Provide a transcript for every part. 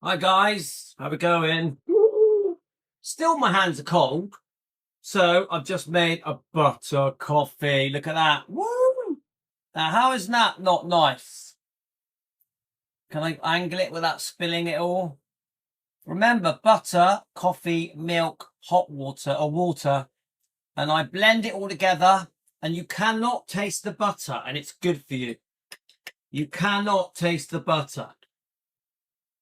Hi guys, how we going? Still my hands are cold, so I've just made a butter coffee. Look at that. Woo! Now how is that not nice? Can I angle it without spilling it all? Remember, butter, coffee, milk, hot water or water, and I blend it all together, and you cannot taste the butter, and it's good for you. You cannot taste the butter.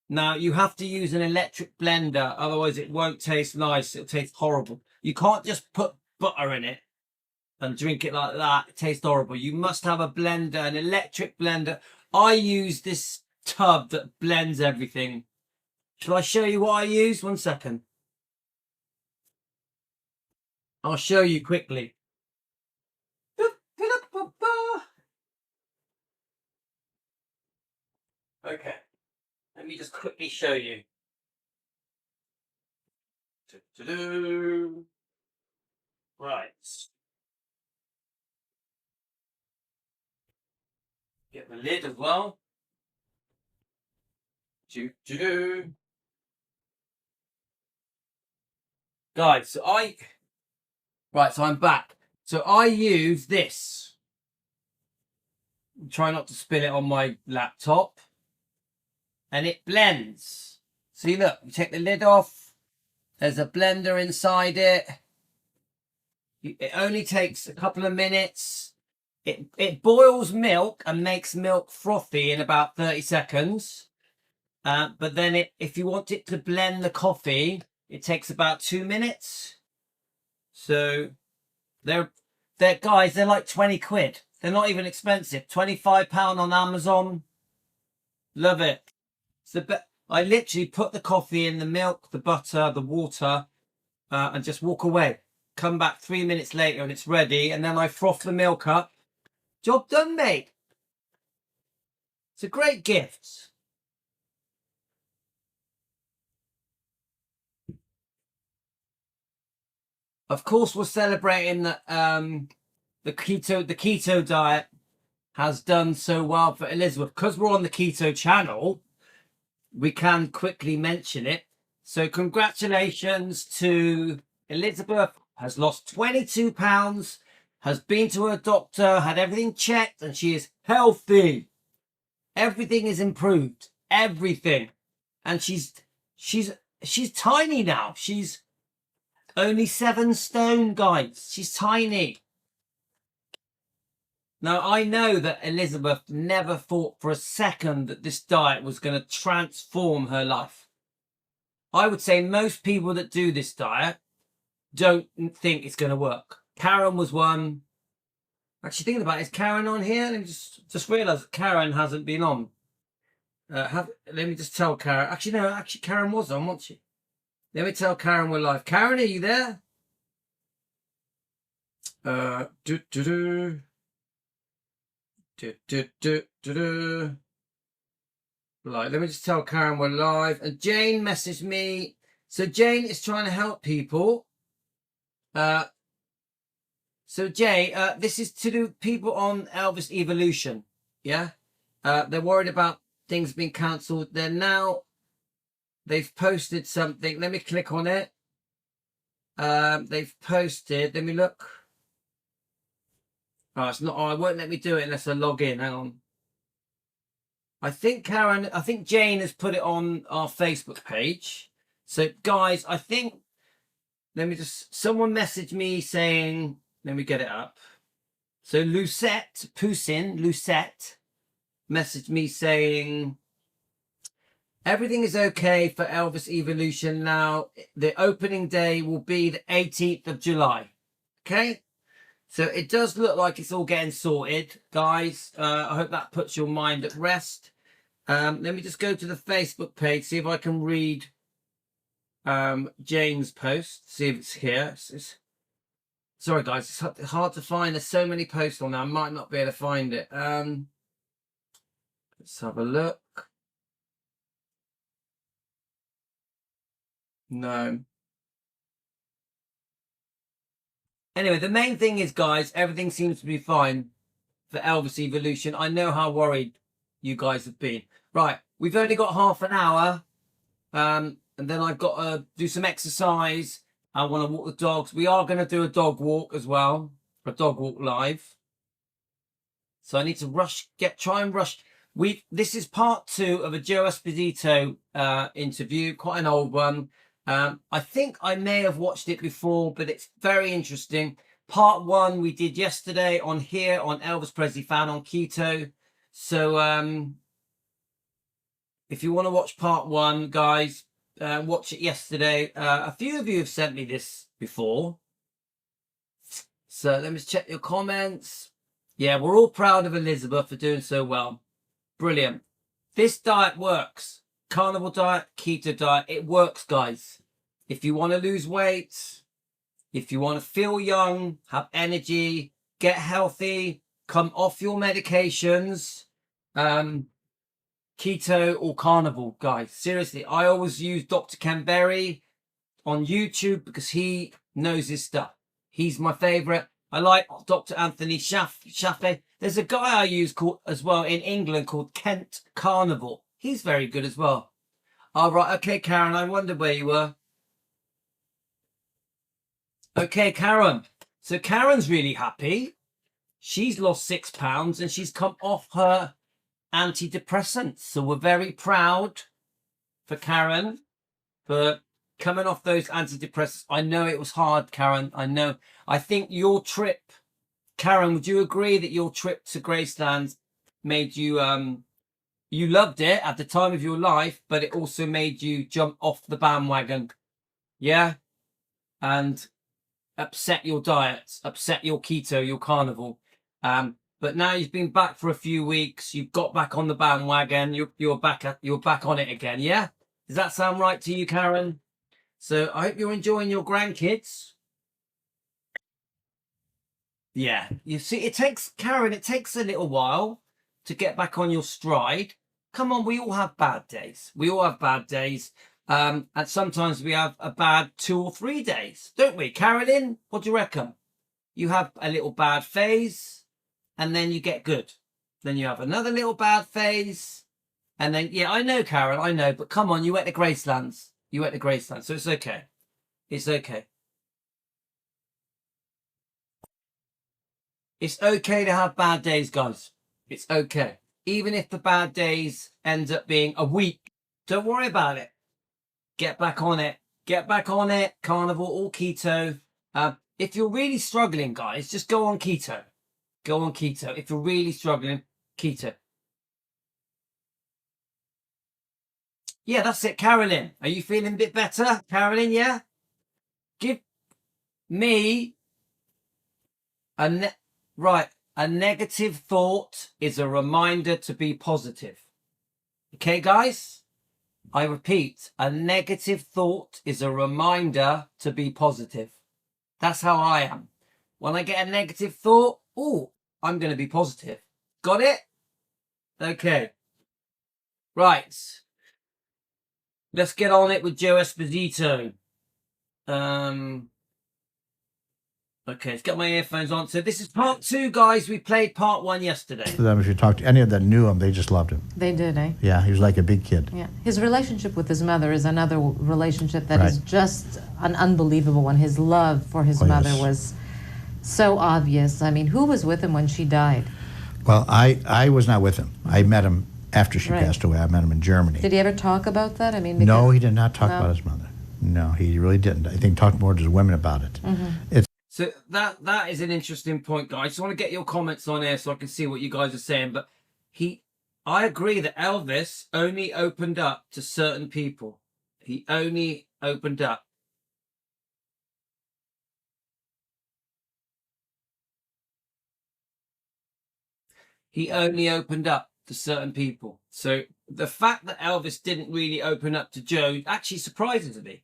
Now, you have to use an electric blender, otherwise it won't taste nice. It'll taste horrible. You can't just put butter in it and drink it like that. It tastes horrible. You must have a blender, an electric blender. I use this tub that blends everything. Shall I show you what I use? 1 second. I'll show you quickly. Okay. Let me just quickly show you. Right. Get the lid as well. Guys, so I'm back. So I use this. Try not to spill it on my laptop. And it blends. See, look, you take the lid off. There's a blender inside it. It only takes a couple of minutes. It boils milk and makes milk frothy in about 30 seconds. But then if you want it to blend the coffee, it takes about 2 minutes. So they're guys, they're like 20 quid. They're not even expensive. £25 on Amazon. Love it. I literally put the coffee in, the milk, the butter, the water, and just walk away. Come back 3 minutes later and it's ready. And then I froth the milk up. Job done, mate. It's a great gift. Of course, we're celebrating that the keto diet has done so well for Elizabeth. Because we're on the keto channel, we can quickly mention it. So congratulations to Elizabeth. Has lost 22 pounds, has been to her doctor, had everything checked, and she is healthy. Everything is improved. Everything. And she's tiny now. She's only 7 stone, guys. She's tiny. Now, I know that Elizabeth never thought for a second that this diet was going to transform her life. I would say most people that do this diet don't think it's going to work. Karen was one. Actually, thinking about it, is Karen on here? Let me just realised Karen hasn't been on. Let me just tell Karen. Actually, no. Actually, Karen was on, wasn't she? Let me tell Karen we're live. Karen, are you there? Right, let me just tell Karen we're live. And Jane messaged me. So Jane is trying to help people. So Jay, this is to do people on Elvis Evolution. Yeah. They're worried about things being cancelled. They've posted something. Let me click on it. They've posted, let me look. Oh, it's not, it won't let me do it unless I log in. Hang on. I think Jane has put it on our Facebook page. So guys, someone messaged me saying, let me get it up. So Lucette messaged me saying, everything is okay for Elvis Evolution now. The opening day will be the 18th of July. Okay? So it does look like it's all getting sorted, guys. I hope that puts your mind at rest. Let me just go to the Facebook page, see if I can read Jane's post, see if it's here. Sorry, guys, it's hard to find. There's so many posts on there. I might not be able to find it. Let's have a look. No. Anyway, the main thing is, guys, everything seems to be fine for Elvis Evolution. I know how worried you guys have been. Right, we've only got half an hour. and then I've got to do some exercise. I want to walk the dogs. We are going to do a dog walk as well, a dog walk live. So I need to try and rush. This is part 2 of a Joe Esposito interview, quite an old one. I think I may have watched it before, but it's very interesting. Part 1 we did yesterday on Elvis Presley Fan on Keto. So if you want to watch part 1, guys, watch it yesterday. A few of you have sent me this before. So let me check your comments. Yeah, we're all proud of Elizabeth for doing so well. Brilliant. This diet works. Carnivore diet, keto diet, it works, guys. If you want to lose weight, if you want to feel young, have energy, get healthy, come off your medications, keto or carnivore, guys. Seriously, I always use Dr. Ken Berry on YouTube because he knows his stuff. He's my favorite. I like Dr. Anthony Shaffe. There's a guy I use as well in England called Kent Carnivore. He's very good as well. All right. Okay, Karen, I wondered where you were. Okay, Karen. So Karen's really happy. She's lost 6 pounds and she's come off her antidepressants. So we're very proud for Karen for coming off those antidepressants. I know it was hard, Karen. I know. I think your trip, Karen, would you agree that your trip to Graceland made you, you loved it at the time of your life, but it also made you jump off the bandwagon? Yeah? And upset your diets, upset your keto, your carnivore. But now you've been back for a few weeks. You've got back on the bandwagon. You're back on it again. Yeah. Does that sound right to you, Karen? So I hope you're enjoying your grandkids. Yeah. You see, Karen, it takes a little while to get back on your stride. Come on, we all have bad days. We all have bad days. And sometimes we have a bad 2 or 3 days, don't we? Carolyn, what do you reckon? You have a little bad phase and then you get good. Then you have another little bad phase. And then, yeah, I know, Carol, I know. But come on, you went to Gracelands. You went to Graceland, so it's okay. It's okay. It's okay to have bad days, guys. It's okay. Even if the bad days end up being a week, don't worry about it. Get back on it. Get back on it. Carnivore or keto. If you're really struggling, guys, just go on keto. Go on keto. If you're really struggling, keto. Yeah, that's it. Carolyn, are you feeling a bit better? Carolyn, yeah? Give me a negative thought is a reminder to be positive. Okay, guys? I repeat, a negative thought is a reminder to be positive. That's how I am. When I get a negative thought, I'm going to be positive. Got it? Okay. Right. Let's get on it with Joe Esposito. Okay, let's get my earphones on. So this is part 2, guys. We played part 1 yesterday. If you talk to any of them that knew him, they just loved him. They did, eh? Yeah, he was like a big kid. Yeah. His relationship with his mother is another relationship that Right. is just an unbelievable one. His love for his mother yes. was so obvious. I mean, who was with him when she died? Well, I was not with him. I met him after she Right. passed away. I met him in Germany. Did he ever talk about that? I mean, No, he did not talk No. about his mother. No, he really didn't. I think he talked more to his women about it. It's So that is an interesting point, guys. I just want to get your comments on here so I can see what you guys are saying. But I agree that Elvis only opened up to certain people. He only opened up. He only opened up to certain people. So the fact that Elvis didn't really open up to Joe actually surprises me.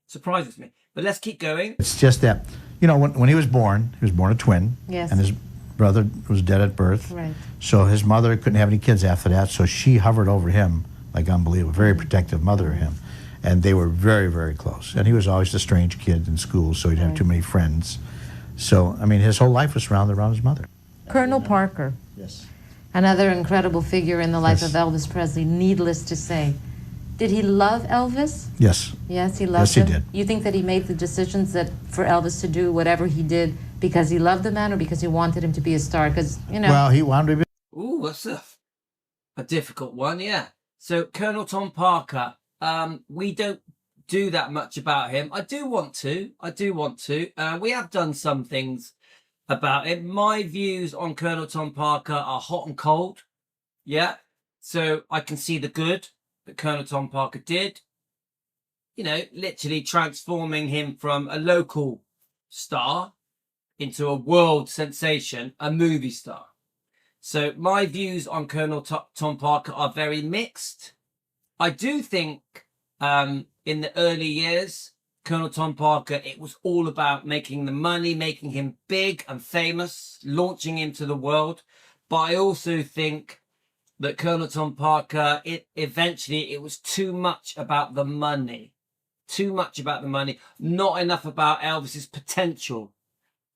But let's keep going. It's just that, when he was born a twin. Yes. And his brother was dead at birth. Right. So his mother couldn't have any kids after that, so she hovered over him like unbelievable, very protective mother of him. And they were very, very close. And he was always the strange kid in school, so he didn't have too many friends. So, I mean, his whole life was surrounded around his mother. Colonel Parker. Yes. Another incredible figure in the life Yes. of Elvis Presley, needless to say. Did he love Elvis? Yes. Yes, he loved Yes, he him. did. You think that he made the decisions that for Elvis to do whatever he did because he loved the man or because he wanted him to be a star? Because, you know. Well, he wanted to be. Ooh, that's a difficult one, yeah. So Colonel Tom Parker, we don't do that much about him. I do want to. We have done some things about him. My views on Colonel Tom Parker are hot and cold. Yeah. So I can see the good that Colonel Tom Parker did. You know, literally transforming him from a local star into a world sensation, a movie star. So my views on Colonel Tom Parker are very mixed. I do think in the early years, Colonel Tom Parker, it was all about making the money, making him big and famous, launching him to the world. But I also think that Colonel Tom Parker, eventually it was too much about the money. Too much about the money, not enough about Elvis's potential.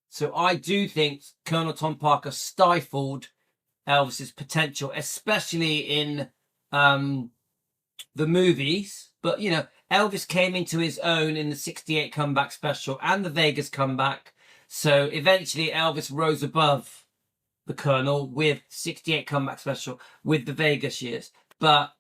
So I do think Colonel Tom Parker stifled Elvis's potential, especially in the movies. But, you know, Elvis came into his own in the 68 comeback special and the Vegas comeback. So eventually Elvis rose above the Colonel with 68 comeback special with the Vegas years. But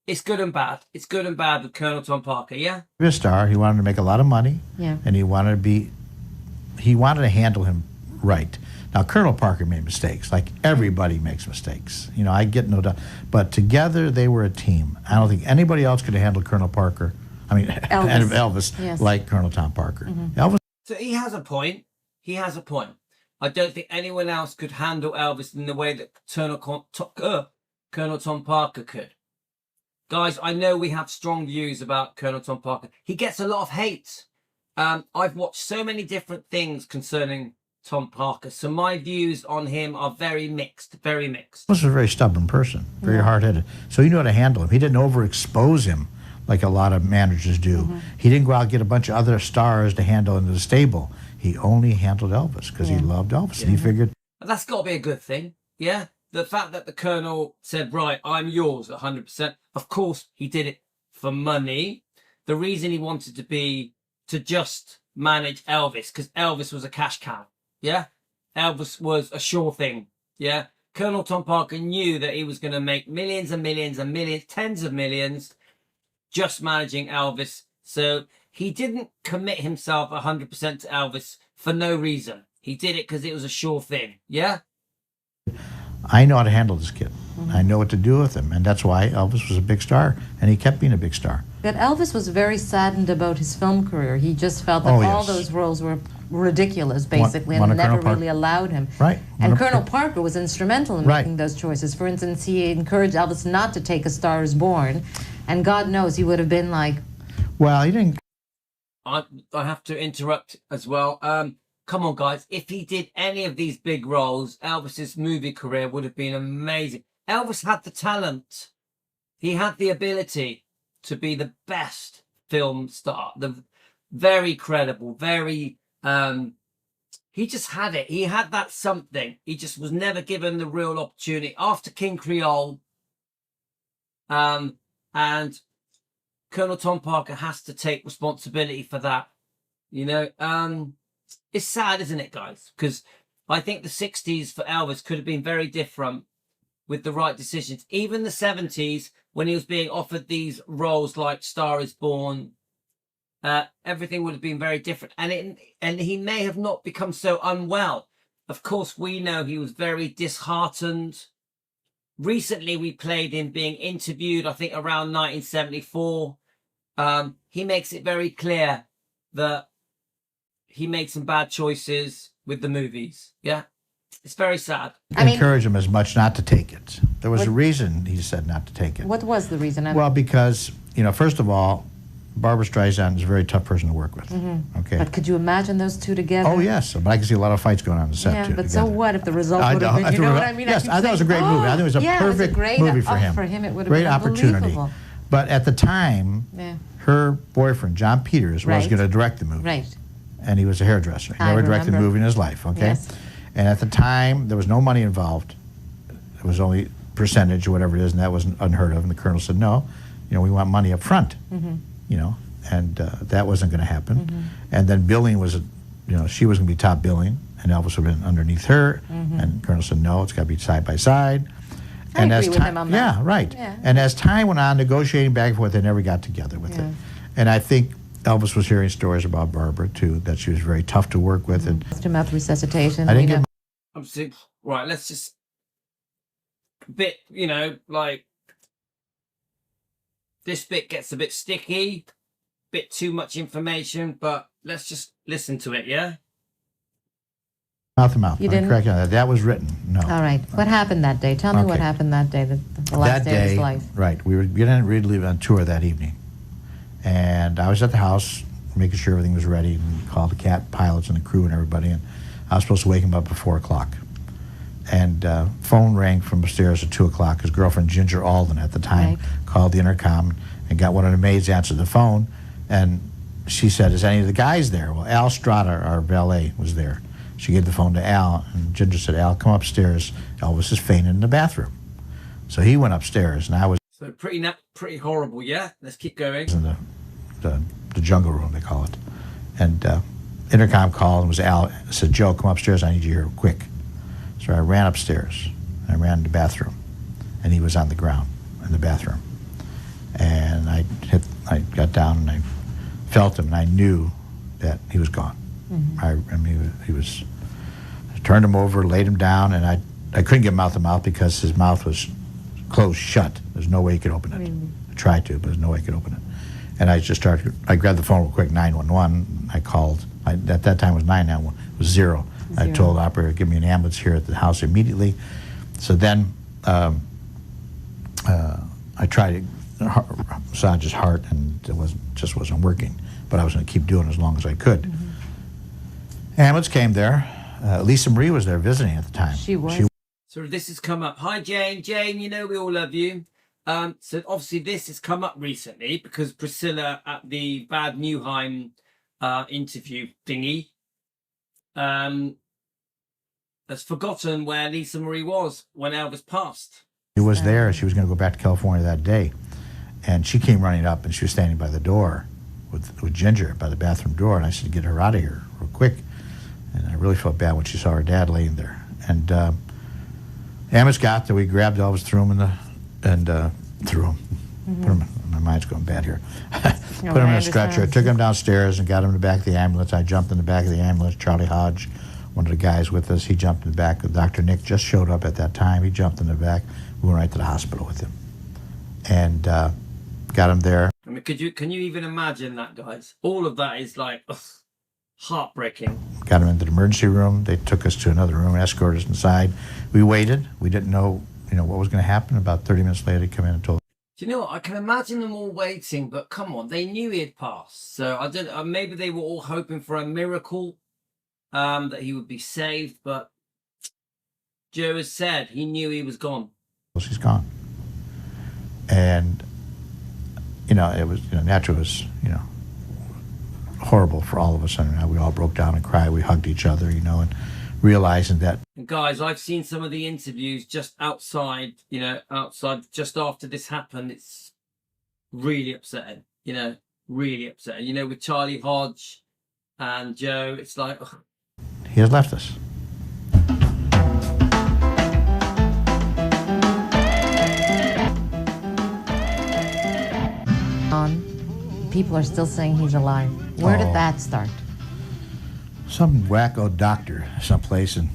it's good and bad. It's good and bad with Colonel Tom Parker, yeah? Be a star. He wanted to make a lot of money. Yeah. And he wanted to handle him right. Now, Colonel Parker made mistakes. Like everybody makes mistakes. You know, I get no doubt. But together they were a team. I don't think anybody else could have handled Colonel Parker. I mean, Elvis Yes. like Colonel Tom Parker. Mm-hmm. Elvis. So he has a point. I don't think anyone else could handle Elvis in the way that Colonel Tom Parker could. Guys, I know we have strong views about Colonel Tom Parker. He gets a lot of hate. I've watched so many different things concerning Tom Parker. So my views on him are very mixed, very mixed. Was a very stubborn person, very hard-headed. So he knew how to handle him. He didn't overexpose him like a lot of managers do. He didn't go out and get a bunch of other stars to handle into the stable. He only handled Elvis because he loved Elvis. And he figured... That's got to be a good thing, yeah? The fact that the Colonel said, right, I'm yours 100%. Of course, he did it for money. The reason he wanted to just manage Elvis, because Elvis was a cash cow, yeah? Elvis was a sure thing, yeah? Colonel Tom Parker knew that he was going to make millions and millions and millions, tens of millions, just managing Elvis. So he didn't commit himself 100% to Elvis for no reason. He did it because it was a sure thing, yeah? I know how to handle this kid. I know what to do with him. And that's why Elvis was a big star. And he kept being a big star. But Elvis was very saddened about his film career. He just felt that all those roles were ridiculous, basically, and never really allowed him. Right. And Colonel Parker was instrumental in making those choices. For instance, he encouraged Elvis not to take A Star Is Born, and God knows he would have been like... Well, he didn't... I have to interrupt as well. Come on, guys. If he did any of these big roles, Elvis's movie career would have been amazing. Elvis had the talent. He had the ability to be the best film star. The very credible, very... he just had it. He had that something. He just was never given the real opportunity. After King Creole, and Colonel Tom Parker has to take responsibility for that. You know, it's sad, isn't it, guys? Because I think the 60s for Elvis could have been very different with the right decisions. Even the 70s, when he was being offered these roles like Star Is Born, everything would have been very different. And he may have not become so unwell. Of course, we know he was very disheartened. Recently, we played him being interviewed, I think around 1974. He makes it very clear that he made some bad choices with the movies. Yeah. It's very sad. I encourage him as much not to take it. There was a reason he said not to take it. What was the reason? Well, because, you know, first of all, Barbara Streisand is a very tough person to work with. Okay. But could you imagine those two together? Oh, yes. But I can see a lot of fights going on the set, too. But so what if the result would have been, you know what I mean? Yes, I thought it was a great movie. I think it was a perfect movie for him. For him, it would have great been opportunity. But at the time, her boyfriend, John Peters, was going to direct the movie. Right. And he was a hairdresser. He never directed a movie in his life, okay? Yes. And at the time, there was no money involved. It was only percentage or whatever it is, and that was unheard of. And the Colonel said, no, we want money up front, and that wasn't going to happen. And then billing was, she was going to be top billing, and Elvis would have been underneath her. And Colonel said, no, it's got to be side by side. I agree with him on that. Yeah, right. Yeah. And as time went on, negotiating back and forth, they never got together with it. And I think Elvis was hearing stories about Barbara too, that she was very tough to work with. And Mouth resuscitation. I didn't get I'm saying, right, let's just bit, like this bit gets a bit sticky, bit too much information, but let's just listen to it, yeah? mouth to mouth. You didn't? Correct on that. That was written. No. All right. What happened that day? Tell me what Okay. happened that day, the last day of his life. Right. We were getting ready to leave on tour that evening. And I was at the house making sure everything was ready and called the cat pilots and the crew and everybody. And I was supposed to wake him up at 4 o'clock. And phone rang from upstairs at 2 o'clock. His girlfriend, Ginger Alden, at the time, called the intercom and got one of the maids to answer the phone. And she said, is any of the guys there? Well, Al Strata, our valet, was there. She gave the phone to Al, and Ginger said, Al, come upstairs. Elvis is fainting in the bathroom. So he went upstairs, and I was So pretty horrible, yeah? Let's keep going. in the jungle room, they call it. And intercom called, and was Al. Said, Joe, come upstairs. I need you here quick. So I ran upstairs. I ran to the bathroom, and he was on the ground in the bathroom. And I got down, and I felt him, and I knew that he was gone. I mean, he was. I turned him over, laid him down, and I couldn't get mouth to mouth because his mouth was closed shut. There's no way he could open it. I tried to, but there's no way he could open it. And I just started. I grabbed the phone real quick, 911. I called. At that time it was 911. It was zero. I told the operator, give me an ambulance here at the house immediately. So then I tried to massage his heart, and it just wasn't working. But I was going to keep doing it as long as I could. Ambulance came there. Lisa Marie was there visiting at the time. She was. So this has come up. Hi, Jane. Jane, we all love you. So obviously this has come up recently because Priscilla at the Bad Newheim interview thingy has forgotten where Lisa Marie was when Elvis passed. She was there. She was going to go back to California that day. And she came running up, and she was standing by the door with Ginger, by the bathroom door. And I said, get her out of here real quick. And I really felt bad when she saw her dad laying there. And Amos got there. We grabbed Elvis, threw him threw him. Put him. My mind's going bad here. Put him in a stretcher. Took him downstairs and got him in the back of the ambulance. I jumped in the back of the ambulance. Charlie Hodge, one of the guys with us, he jumped in the back. Dr. Nick just showed up at that time. He jumped in the back. We went right to the hospital with him, and got him there. I mean, can you even imagine that, guys? All of that is like heartbreaking. Got him into the emergency room. They took us to another room, escorted us inside. We waited. We didn't know, what was going to happen. About 30 minutes later, they come in and told. Do you know what? I can imagine them all waiting, but come on, they knew he had passed. So I don't. Maybe they were all hoping for a miracle, that he would be saved. But Joe has said he knew he was gone. He's gone. And it was naturally it was horrible for all of us, and we all broke down and cried. We hugged each other, and realizing that. And guys, I've seen some of the interviews just outside, just after this happened. It's really upsetting, really upsetting. With Charlie Hodge and Joe, it's like, he has left us. People are still saying he's alive. Where did that start? Some wacko doctor someplace, and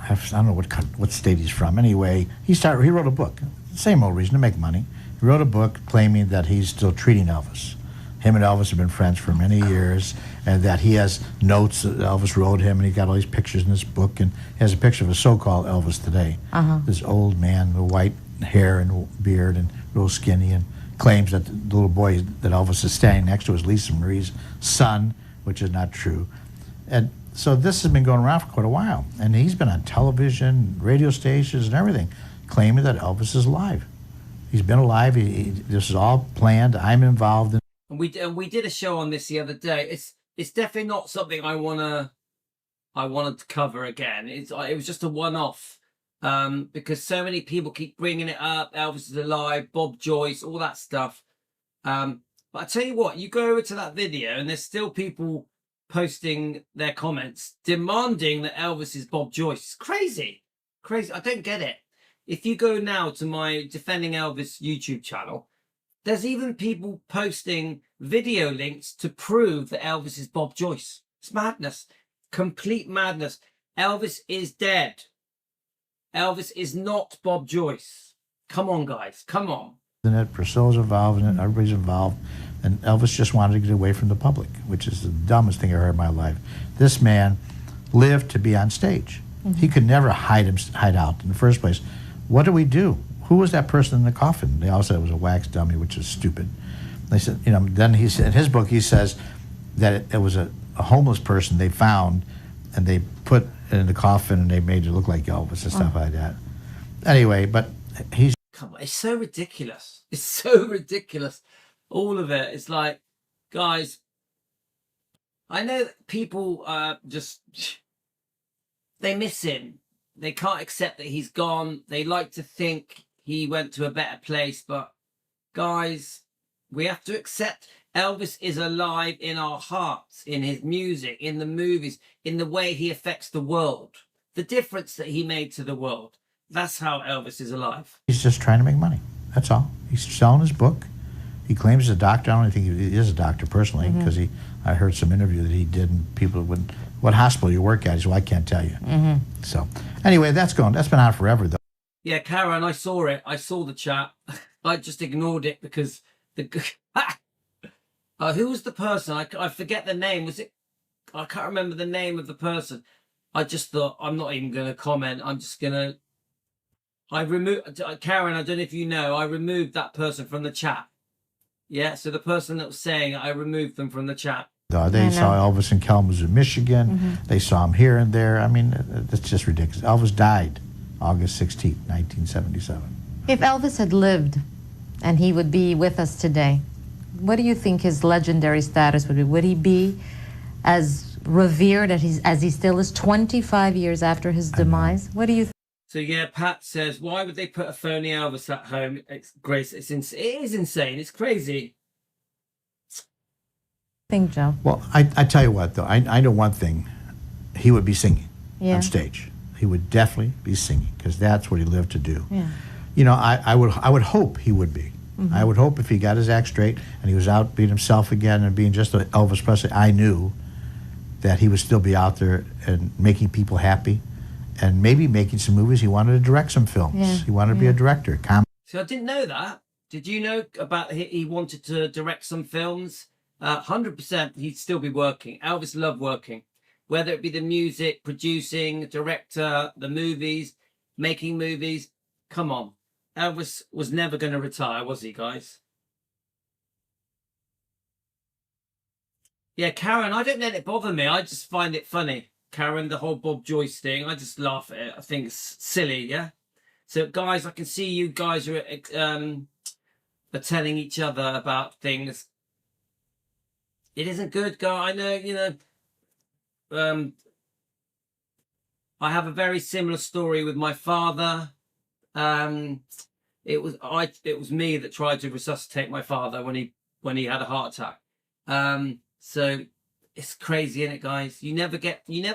I don't know what state he's from. Anyway, he wrote a book. Same old reason, to make money. He wrote a book claiming that he's still treating Elvis. Him and Elvis have been friends for many years, and that he has notes that Elvis wrote him, and he got all these pictures in this book, and he has a picture of a so-called Elvis today. This old man with white hair and beard and real skinny, and claims that the little boy that Elvis is standing next to is Lisa Marie's son, which is not true. And so this has been going around for quite a while. And he's been on television, radio stations, and everything, claiming that Elvis is alive. He's been alive. This is all planned. I'm involved in. And we did a show on this the other day. It's definitely not something I wanted to cover again. It was just a one-off. because so many people keep bringing it up. Elvis is alive, Bob Joyce, all that stuff. But I tell you what, you go over to that video and there's still people posting their comments demanding that Elvis is Bob Joyce. It's crazy. Crazy. I don't get it. If you go now to my Defending Elvis YouTube channel, there's even people posting video links to prove that Elvis is Bob Joyce. It's madness. Complete madness. Elvis is dead. Elvis is not Bob Joyce. Come on, guys. Come on. Priscilla's involved in it. Everybody's involved. And Elvis just wanted to get away from the public, which is the dumbest thing I heard in my life. This man lived to be on stage. He could never hide out in the first place. What do we do? Who was that person in the coffin? They all said it was a wax dummy, which is stupid. They said, you know, then he said, in his book, he says that it was a homeless person they found and they put it in the coffin and they made it look like Elvis and stuff like that. Anyway, but he's... Come on, it's so ridiculous. It's so ridiculous. All of it. It's like, guys, I know that people just, they miss him. They can't accept that he's gone. They like to think he went to a better place. But guys, we have to accept Elvis is alive in our hearts, in his music, in the movies, in the way he affects the world. The difference that he made to the world. That's how Elvis is alive. He's just trying to make money. That's all. He's selling his book. He claims he's a doctor. I don't think he is a doctor personally, because I heard some interview that he did, and people wouldn't, what hospital you work at? He said, well, I can't tell you. So anyway, that's been on forever, though. Yeah, Karen, I saw it. I saw the chat. I just ignored it because the who was the person? I forget the name. Was it? I can't remember the name of the person. I just thought, I'm not even going to comment. I'm just going to... I removed... Karen, I don't know if you know, I removed that person from the chat. Yeah, so the person that was saying it, I removed them from the chat. They saw Elvis in Kalamazoo, Michigan. They saw him here and there. I mean, it's just ridiculous. Elvis died August 16th, 1977. If Elvis had lived and he would be with us today, what do you think his legendary status would be? Would he be as revered as he still is 25 years after his demise? What do you think? So yeah, Pat says, why would they put a phony Elvis at home? It's Grace. It is insane. It's crazy. Think, Joe. Well, I tell you what, though. I know one thing. He would be singing on stage. He would definitely be singing, because that's what he lived to do. Yeah. You know, I would hope he would be. I would hope if he got his act straight and he was out being himself again and being just an Elvis Presley, I knew that he would still be out there and making people happy and maybe making some movies. He wanted to direct some films. Yeah. He wanted to be a director. So I didn't know that. Did you know about he wanted to direct some films? 100% he'd still be working. Elvis loved working. Whether it be the music, producing, director, the movies, making movies. Come on. Elvis was never going to retire, was he, guys? Yeah, Karen, I don't let it bother me. I just find it funny. Karen, the whole Bob Joyce thing, I just laugh at it. I think it's silly, yeah? So, guys, I can see you guys are telling each other about things. It isn't good, guy. I know, you know, I have a very similar story with my father. It was me that tried to resuscitate my father when he had a heart attack. So it's crazy, isn't it, guys? You never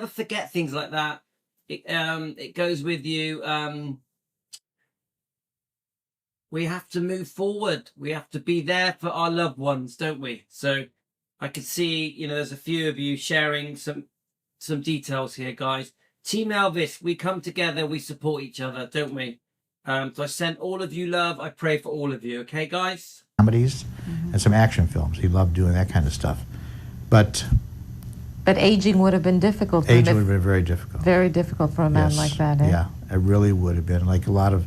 forget things like that. It goes with you. We have to move forward. We have to be there for our loved ones, don't we? So I can see, you know, there's a few of you sharing some details here, guys. Team Elvis, we come together, we support each other, don't we? So I send all of you love. I pray for all of you. Okay, guys? Comedies and some action films. He loved doing that kind of stuff. But aging would have been difficult for him. Aging would have been very difficult. Very difficult for a man like that. Eh? Yeah, it really would have been. Like a lot of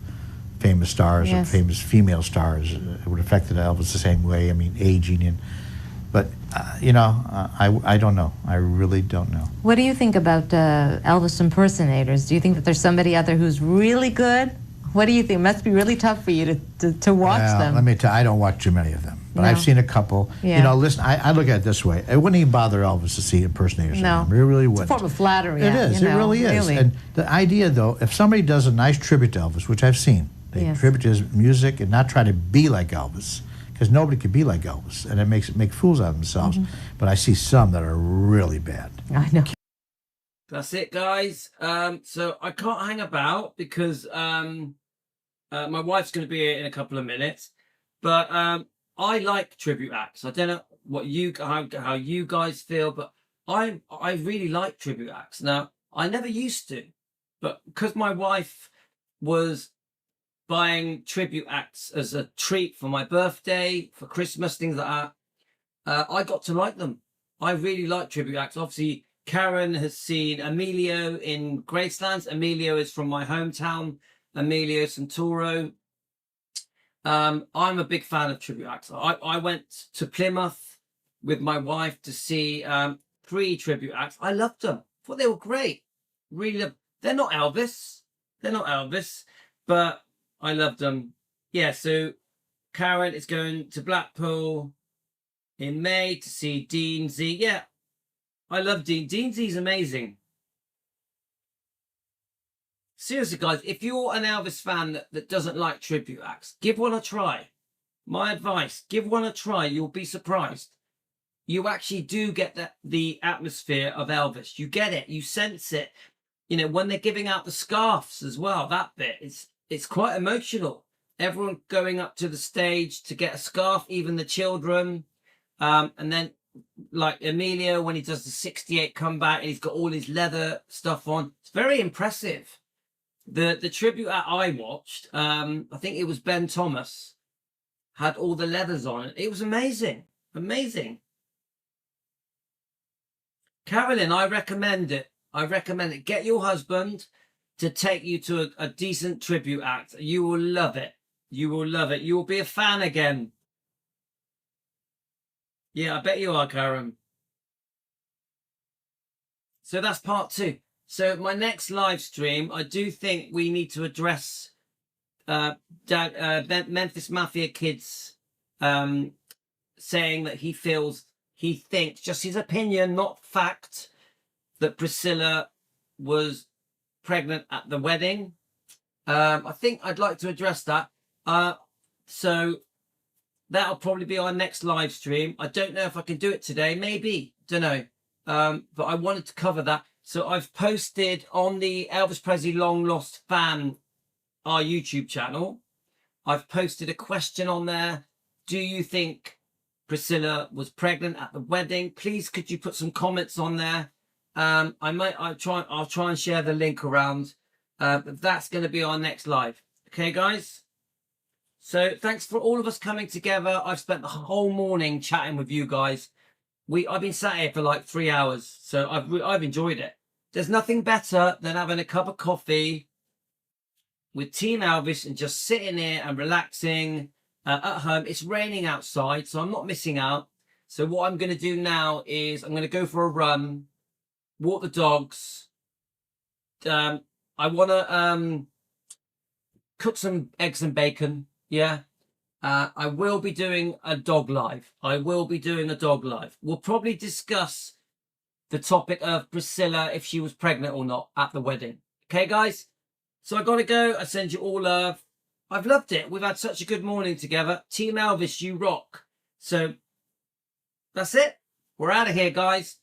famous stars or famous female stars, it would have affected Elvis the same way. I mean, aging. But, you know, I don't know. I really don't know. What do you think about Elvis impersonators? Do you think that there's somebody out there who's really good, What do you think? It must be really tough for you to watch Well, them. let me tell you, I don't watch too many of them, but No. I've seen a couple. Yeah. You know, listen, I look at it this way. It wouldn't even bother Elvis to see impersonators No. of him. It really It's a wouldn't. form of flattery. It is. You It know, really is. And the idea, though, if somebody does a nice tribute to Elvis, which I've seen, they Yes. tribute to his music and not try to be like Elvis, because nobody could be like Elvis, and it make fools out of themselves. But I see some that are really bad. I know. That's it, guys. So I can't hang about because my wife's going to be here in a couple of minutes. But I like tribute acts. I don't know what how you guys feel, but I really like tribute acts. Now, I never used to, but because my wife was buying tribute acts as a treat for my birthday, for Christmas, things like that, I got to like them. I really like tribute acts. Obviously, Karen has seen Emilio in Gracelands. Emilio is from my hometown, Emilio Santoro. I'm a big fan of tribute acts. I went to Plymouth with my wife to see 3 tribute acts. I loved them. Thought they were great. Really, they're not Elvis. They're not Elvis, but I loved them. Yeah, so Karen is going to Blackpool in May to see Dean Z. Yeah, I love Dean. Dean Z's amazing. Seriously, guys, if you're an Elvis fan that doesn't like tribute acts, give one a try. My advice, give one a try. You'll be surprised. You actually do get the atmosphere of Elvis. You get it. You sense it. You know, when they're giving out the scarves as well, that bit, it's quite emotional. Everyone going up to the stage to get a scarf, even the children. And then, like Emilio, when he does the 68 comeback and he's got all his leather stuff on, it's very impressive. The tribute that I watched, I think it was Ben Thomas, had all the leathers on it. It was amazing. Amazing. Carolyn, I recommend it. I recommend it. Get your husband to take you to a decent tribute act. You will love it. You will love it. You will be a fan again. Yeah, I bet you are, Karen. So that's part 2. So my next live stream, I do think we need to address Memphis Mafia Kids saying that he thinks, just his opinion, not fact, that Priscilla was pregnant at the wedding. I think I'd like to address that. So that'll probably be our next live stream. I don't know if I can do it today. Maybe. Don't know. But I wanted to cover that. So I've posted on the Elvis Presley Long Lost Fan, our YouTube channel, I've posted a question on there. Do you think Priscilla was pregnant at the wedding? Please, could you put some comments on there? I'll try and share the link around. But that's going to be our next live. Okay, guys? So thanks for all of us coming together. I've spent the whole morning chatting with you guys. I've been sat here for like 3 hours, so I've enjoyed it. There's nothing better than having a cup of coffee with Team Elvis and just sitting here and relaxing at home. It's raining outside, so I'm not missing out. So what I'm going to do now is I'm going to go for a run, walk the dogs. I want to cook some eggs and bacon. Yeah. I will be doing a dog live. We'll probably discuss the topic of Priscilla, if she was pregnant or not at the wedding. Okay, guys? So I got to go. I send you all love. I've loved it. We've had such a good morning together. Team Elvis, you rock. So that's it. We're out of here, guys.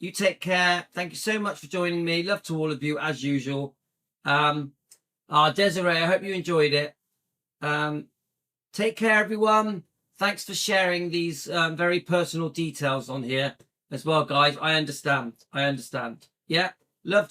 You take care. Thank you so much for joining me. Love to all of you, as usual. Desiree, I hope you enjoyed it. Take care, everyone. Thanks for sharing these very personal details on here as well, guys. I understand. Yeah. Love to